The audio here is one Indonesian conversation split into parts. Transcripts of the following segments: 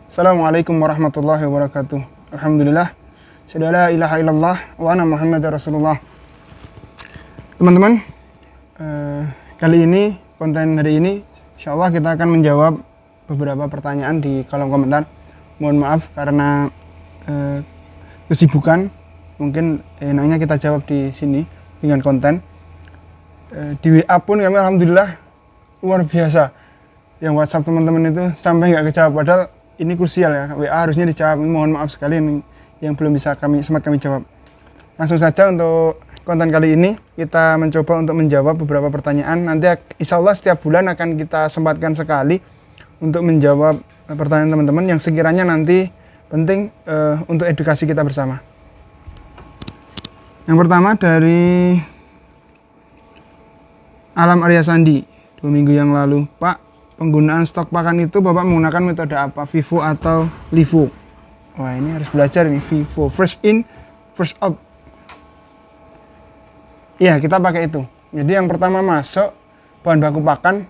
Assalamualaikum warahmatullahi wabarakatuh. Alhamdulillah. Syahadu la ilaha illallah wa anna Muhammadar Rasulullah. Teman-teman, kali ini, konten hari ini, insyaallah kita akan menjawab beberapa pertanyaan di kolom komentar. Mohon maaf karena kesibukan, mungkin enaknya kita jawab di sini dengan konten. Di WA pun kami alhamdulillah luar biasa. Yang WhatsApp teman-teman itu sampai nggak kejawab, padahal ini krusial ya, WA harusnya dijawab. Mohon maaf sekali yang belum bisa sempat kami jawab. Langsung saja untuk konten kali ini kita mencoba untuk menjawab beberapa pertanyaan. Nanti insya Allah setiap bulan akan kita sempatkan sekali untuk menjawab pertanyaan teman-teman yang sekiranya nanti penting untuk edukasi kita bersama. Yang pertama dari Alam Arya Sandi, 2 minggu yang lalu. Pak, penggunaan stok pakan itu Bapak menggunakan metode apa? FIFO atau LIFO? Wah, ini harus belajar ini, FIFO, first in, first out. Iya, kita pakai itu. Jadi yang pertama masuk bahan baku pakan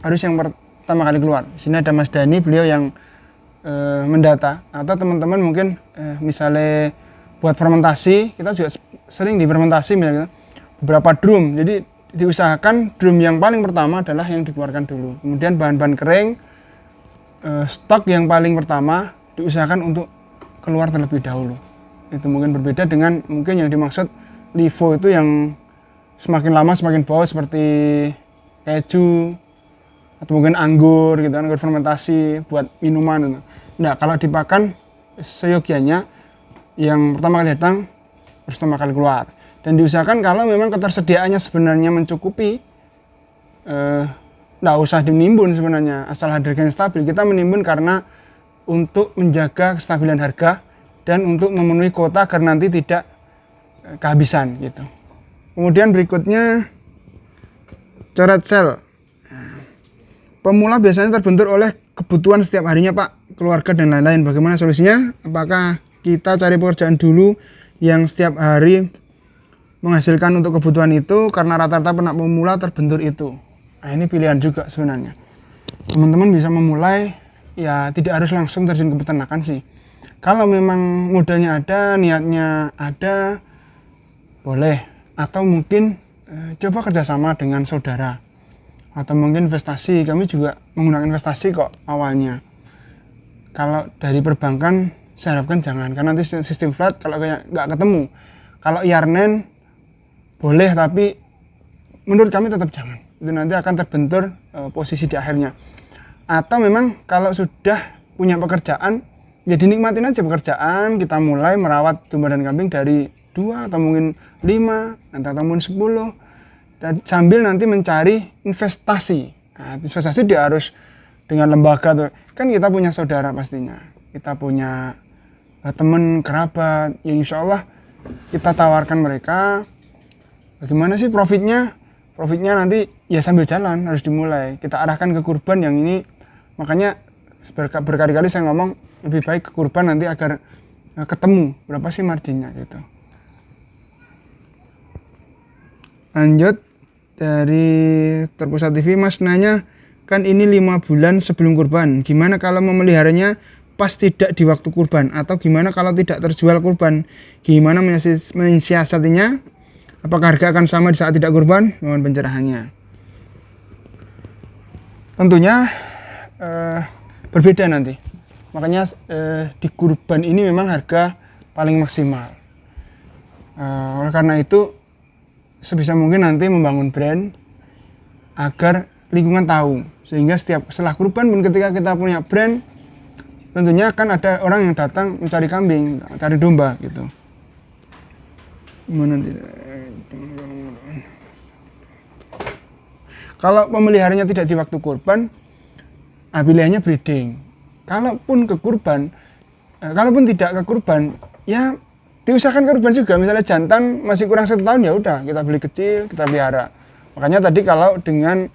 harus yang pertama kali keluar. Di sini ada Mas Dani, beliau yang mendata. Atau teman-teman mungkin misalnya buat fermentasi, kita juga sering difermentasi misalnya beberapa drum. Jadi diusahakan drum yang paling pertama adalah yang dikeluarkan dulu. Kemudian bahan-bahan kering, stok yang paling pertama diusahakan untuk keluar terlebih dahulu. Itu mungkin berbeda dengan mungkin yang dimaksud LIFO itu yang semakin lama semakin bau, seperti keju atau mungkin anggur gitu kan, anggur fermentasi buat minuman gitu. Nah, kalau dipakan seyogianya yang pertama kali datang harus pertama kali keluar. Dan diusahakan kalau memang ketersediaannya sebenarnya mencukupi, nggak usah dinimbun sebenarnya, asal harganya stabil. Kita menimbun karena untuk menjaga kestabilan harga dan untuk memenuhi kuota agar nanti tidak kehabisan gitu. Kemudian berikutnya coret sel. Pemula biasanya terbentur oleh kebutuhan setiap harinya Pak, keluarga dan lain-lain. Bagaimana solusinya? Apakah kita cari pekerjaan dulu yang setiap hari menghasilkan untuk kebutuhan itu, karena rata-rata peternak pemula terbentur itu. Nah, ini pilihan juga sebenarnya. Teman-teman bisa memulai, ya tidak harus langsung terjun ke peternakan sih. Kalau memang modalnya ada, niatnya ada, boleh. Atau mungkin coba kerjasama dengan saudara. Atau mungkin investasi, kami juga menggunakan investasi kok awalnya. Kalau dari perbankan, saya harapkan jangan, karena nanti sistem flat kalau kayak nggak ketemu. Kalau Yarnen boleh, tapi menurut kami tetap jangan. Itu nanti akan terbentur posisi di akhirnya. Atau memang kalau sudah punya pekerjaan, ya dinikmatin aja pekerjaan. Kita mulai merawat domba dan kambing dari 2 atau mungkin 5 atau mungkin 10. Dan sambil nanti mencari investasi. Nah, investasi dia harus dengan lembaga tuh. Kan kita punya saudara pastinya. Kita punya teman, kerabat. Ya insya Allah kita tawarkan mereka. Bagaimana sih profitnya? Profitnya nanti ya sambil jalan harus dimulai. Kita arahkan ke kurban yang ini. Makanya berkali-kali saya ngomong lebih baik ke kurban nanti agar ketemu berapa sih marginnya gitu. Lanjut dari Terpusat TV, Mas nanya, kan ini 5 bulan sebelum kurban. Gimana kalau memeliharanya pas tidak di waktu kurban? Atau gimana kalau tidak terjual kurban? Gimana mensiasatinya? Apakah harga akan sama di saat tidak kurban? Mohon pencerahannya. Tentunya berbeda nanti. Makanya di kurban ini memang harga paling maksimal. Oleh karena itu sebisa mungkin nanti membangun brand agar lingkungan tahu. Sehingga setelah kurban pun ketika kita punya brand, tentunya akan ada orang yang datang mencari kambing, cari domba gitu. Kalau pemeliharanya tidak di waktu kurban, pilihannya breeding. Kalaupun ke kurban, kalaupun tidak ke kurban, ya diusahakan ke kurban juga. Misalnya jantan masih kurang 1 tahun, ya udah kita beli kecil, kita pelihara. Makanya tadi kalau dengan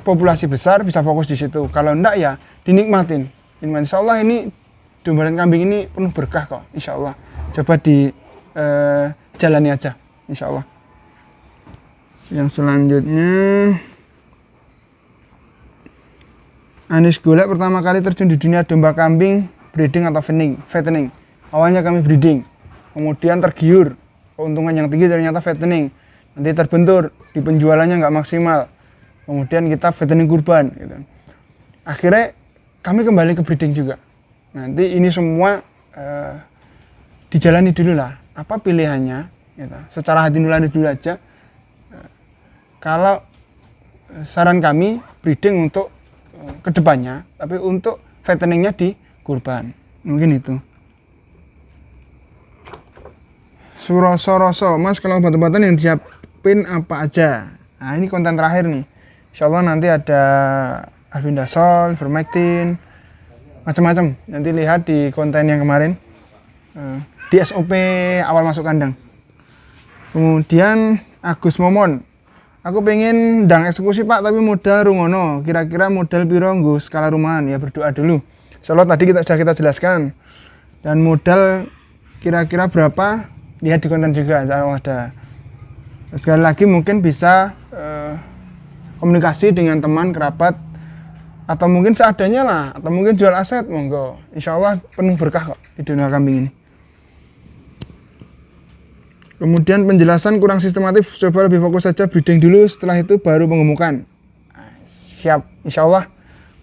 populasi besar bisa fokus di situ. Kalau enggak ya dinikmatin. Insya Allah ini domba dan kambing ini penuh berkah kok. Insya Allah. Coba jalani aja. Insya Allah. Yang selanjutnya Anies Golek pertama kali terjun di dunia domba kambing breeding atau fattening. Awalnya kami breeding, kemudian tergiur, keuntungan yang tinggi ternyata fattening. Nanti terbentur, di penjualannya nggak maksimal. Kemudian kita fattening kurban. Gitu. Akhirnya kami kembali ke breeding juga. Nanti ini semua dijalani dulu lah. Apa pilihannya? Gitu. Secara hati nurani dulu aja. Kalau saran kami breeding untuk kedepannya, tapi untuk fatteningnya di kurban, mungkin itu. Suroso, Mas, kalau obat-obatan yang disiapin apa aja? Nah, ini konten terakhir nih. Insya Allah nanti ada albendazole, ivermectin, macam-macam. Nanti lihat di konten yang kemarin, di SOP awal masuk kandang. Kemudian Agus Momon, aku pengen ndang eksekusi Pak, tapi modal rungono. Kira-kira modal piro nggo skala rumahan? Ya berdoa dulu. Insyaallah tadi sudah kita jelaskan. Dan modal kira-kira berapa? Lihat di konten juga, insyaallah ada. Sekali lagi mungkin bisa komunikasi dengan teman, kerabat, atau mungkin seadanya lah, atau mungkin jual aset, monggo. Insyaallah penuh berkah kok di dunia kambing ini. Kemudian penjelasan kurang sistematif, coba lebih fokus saja breeding dulu, setelah itu baru pengemukan. Siap, insya Allah.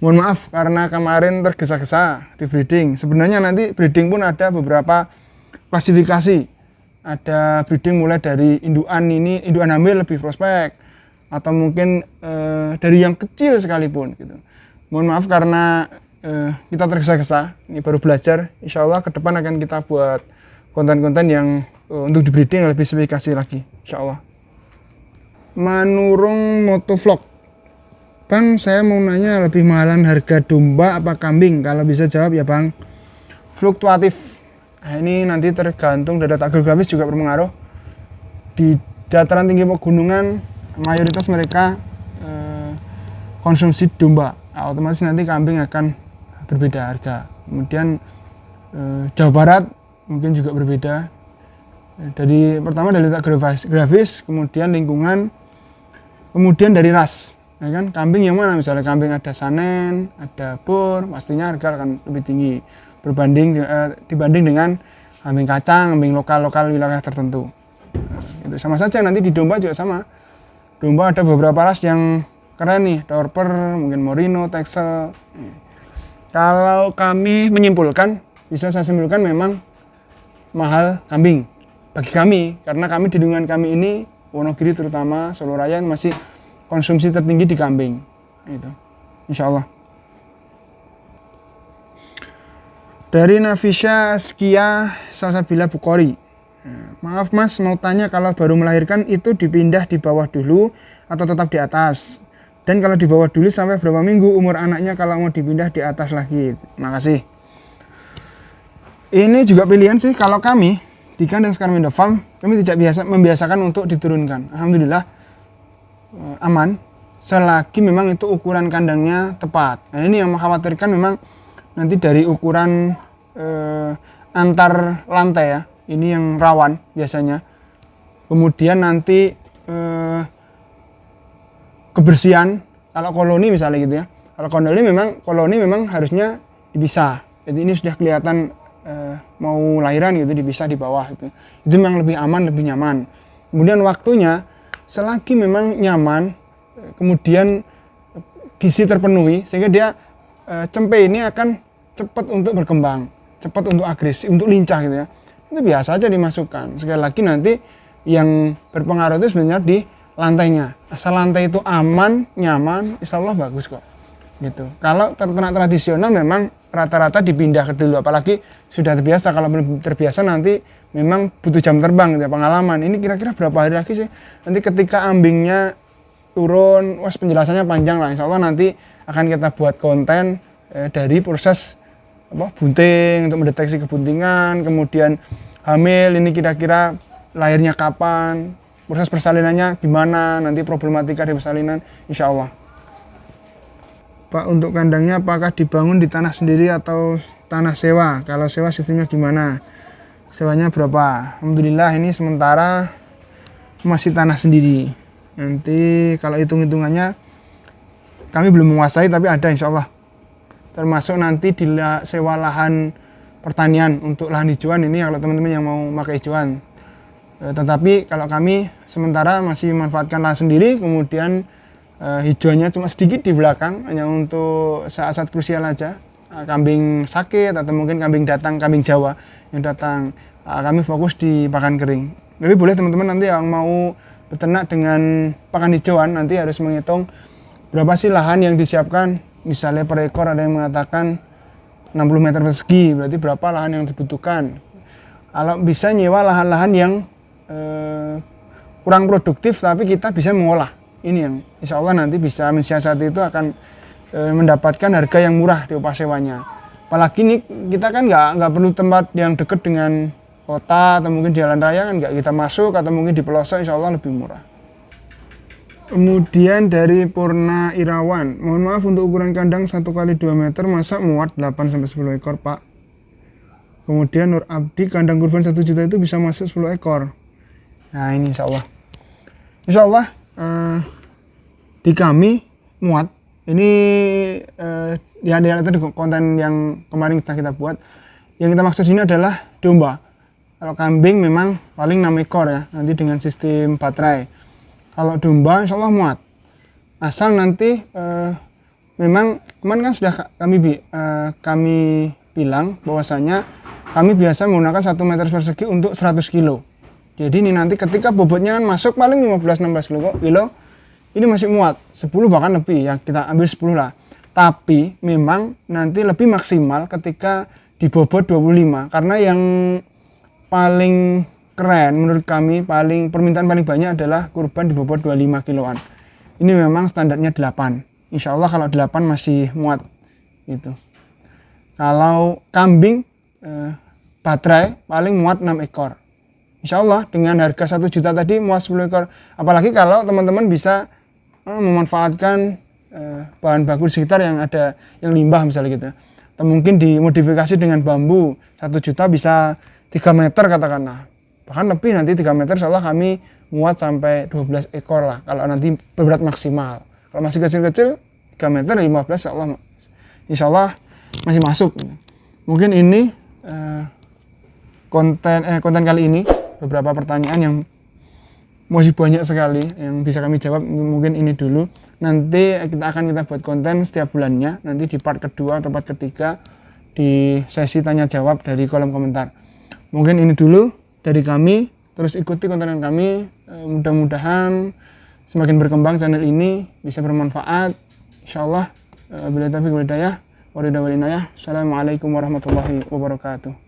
Mohon maaf karena kemarin tergesa-gesa di breeding. Sebenarnya nanti breeding pun ada beberapa klasifikasi. Ada breeding mulai dari indukan hamil lebih prospek, atau mungkin dari yang kecil sekalipun. Gitu. Mohon maaf karena kita tergesa-gesa, ini baru belajar. Insya Allah ke depan akan kita buat konten-konten yang untuk di breeding lebih spesifikasi lagi, insya Allah. Manurung Motovlog, Bang, saya mau nanya lebih mahalan harga domba apa kambing? Kalau bisa jawab ya Bang. Fluktuatif. Nah, ini nanti tergantung dari data geografis juga berpengaruh. Di dataran tinggi pegunungan mayoritas mereka konsumsi domba. Nah, otomatis nanti kambing akan berbeda harga. Kemudian Jawa Barat mungkin juga berbeda. Pertama dari letak geografis, kemudian lingkungan, kemudian dari ras. Ya kan? Kambing yang mana? Misalnya kambing ada sanen, ada bor, pastinya harga akan lebih tinggi dibanding dengan kambing kacang, kambing lokal wilayah tertentu. Itu sama saja, nanti di domba juga sama. Domba ada beberapa ras yang keren nih, Dorper, mungkin Merino, Texel. Kalau kami menyimpulkan, bisa saya simpulkan memang mahal kambing bagi kami, karena kami di lingkungan kami ini Wonogiri terutama Solo Raya masih konsumsi tertinggi di kambing. Itu, insya Allah. Dari Nafisha Askia Salsabila Bukhari. Maaf Mas, mau tanya kalau baru melahirkan itu dipindah di bawah dulu atau tetap di atas? Dan kalau di bawah dulu sampai berapa minggu umur anaknya kalau mau dipindah di atas lagi? Makasih. Ini juga pilihan sih. Kalau kami di kandang Skarmindo Farm, kami tidak membiasakan untuk diturunkan. Alhamdulillah aman, selagi memang itu ukuran kandangnya tepat. Nah ini yang mengkhawatirkan memang nanti dari ukuran antar lantai ya, ini yang rawan biasanya. Kemudian nanti kebersihan, kalau koloni misalnya gitu ya, kalau koloni memang harusnya dipisah. Jadi ini sudah kelihatan mau lahiran gitu, dipisah di bawah itu memang lebih aman, lebih nyaman. Kemudian waktunya selagi memang nyaman, kemudian gizi terpenuhi sehingga dia cempe ini akan cepat untuk berkembang, cepat untuk agresif, untuk lincah gitu ya, itu biasa aja dimasukkan. Sekali lagi nanti yang berpengaruh itu sebenarnya di lantainya. Asal lantai itu aman, nyaman, insya Allah bagus kok gitu. Kalau ternak tradisional memang rata-rata dipindah ke dulu, apalagi sudah terbiasa. Kalau belum terbiasa nanti memang butuh jam terbang gitu ya, pengalaman. Ini kira-kira berapa hari lagi sih nanti ketika ambingnya turun, penjelasannya panjang lah. Insya Allah nanti akan kita buat konten dari proses bunting untuk mendeteksi kebuntingan, kemudian hamil ini kira-kira lahirnya kapan, proses persalinannya gimana, nanti problematika di persalinan, insya Allah. Pak, untuk kandangnya apakah dibangun di tanah sendiri atau tanah sewa? Kalau sewa sistemnya gimana? Sewanya berapa? Alhamdulillah ini sementara masih tanah sendiri. Nanti kalau hitung-hitungannya kami belum menguasai, tapi ada insya Allah termasuk nanti sewa lahan pertanian untuk lahan hijauan ini kalau teman-teman yang mau pakai hijauan. Tetapi kalau kami sementara masih memanfaatkan lahan sendiri, kemudian hijauannya cuma sedikit di belakang, hanya untuk saat-saat krusial aja. Kambing sakit atau mungkin kambing Jawa yang datang, kami fokus di pakan kering. Tapi boleh teman-teman nanti yang mau beternak dengan pakan hijauan nanti harus menghitung berapa sih lahan yang disiapkan. Misalnya per ekor ada yang mengatakan 60 meter persegi, berarti berapa lahan yang dibutuhkan. Kalau bisa nyewa lahan-lahan yang kurang produktif tapi kita bisa mengolah, ini yang insya Allah nanti bisa mensiasati itu akan mendapatkan harga yang murah di upah sewanya. Apalagi nih kita kan nggak perlu tempat yang dekat dengan kota atau mungkin jalan raya, kan nggak kita masuk, atau mungkin di pelosok insya Allah lebih murah. Kemudian dari Purna Irawan, mohon maaf untuk ukuran kandang 1 kali 2 meter masa muat 8-10 ekor Pak. Kemudian Nur Abdi, kandang kurban 1 juta itu bisa masuk 10 ekor. Nah ini insya Allah di kami muat. Ini ya itu konten yang kemarin kita buat. Yang kita maksud sini adalah domba. Kalau kambing memang paling 6 ekor ya, nanti dengan sistem baterai. Kalau domba insya Allah muat. Asal nanti memang kemarin kan sudah kami bilang bahwasanya kami biasa menggunakan 1 meter persegi untuk 100 kilo. Jadi ini nanti ketika bobotnya kan masuk paling 15-16 kilo, ini masih muat, 10 bahkan lebih, ya kita ambil 10 lah. Tapi memang nanti lebih maksimal ketika dibobot 25, karena yang paling keren menurut kami, permintaan paling banyak adalah kurban dibobot 25 kiloan. Ini memang standarnya 8. Insya Allah kalau 8 masih muat gitu. Kalau kambing baterai paling muat 6 ekor. Insya Allah dengan harga 1 juta tadi muat 10 ekor. Apalagi kalau teman-teman bisa memanfaatkan bahan baku di sekitar yang ada, yang limbah misalnya gitu. Atau mungkin dimodifikasi dengan bambu, 1 juta bisa 3 meter katakanlah. Bahkan lebih nanti 3 meter insya Allah kami muat sampai 12 ekor lah kalau nanti berat maksimal. Kalau masih kecil-kecil 3 meter 15 insya Allah masih masuk. Mungkin ini konten kali ini, beberapa pertanyaan yang masih banyak sekali yang bisa kami jawab, mungkin ini dulu. Nanti kita buat konten setiap bulannya, nanti di part kedua atau part ketiga di sesi tanya jawab dari kolom komentar. Mungkin ini dulu dari kami, terus ikuti konten kami, mudah-mudahan semakin berkembang channel ini, bisa bermanfaat insyaallah. Billahi taufiq wal hidayah. Assalamualaikum warahmatullahi wabarakatuh.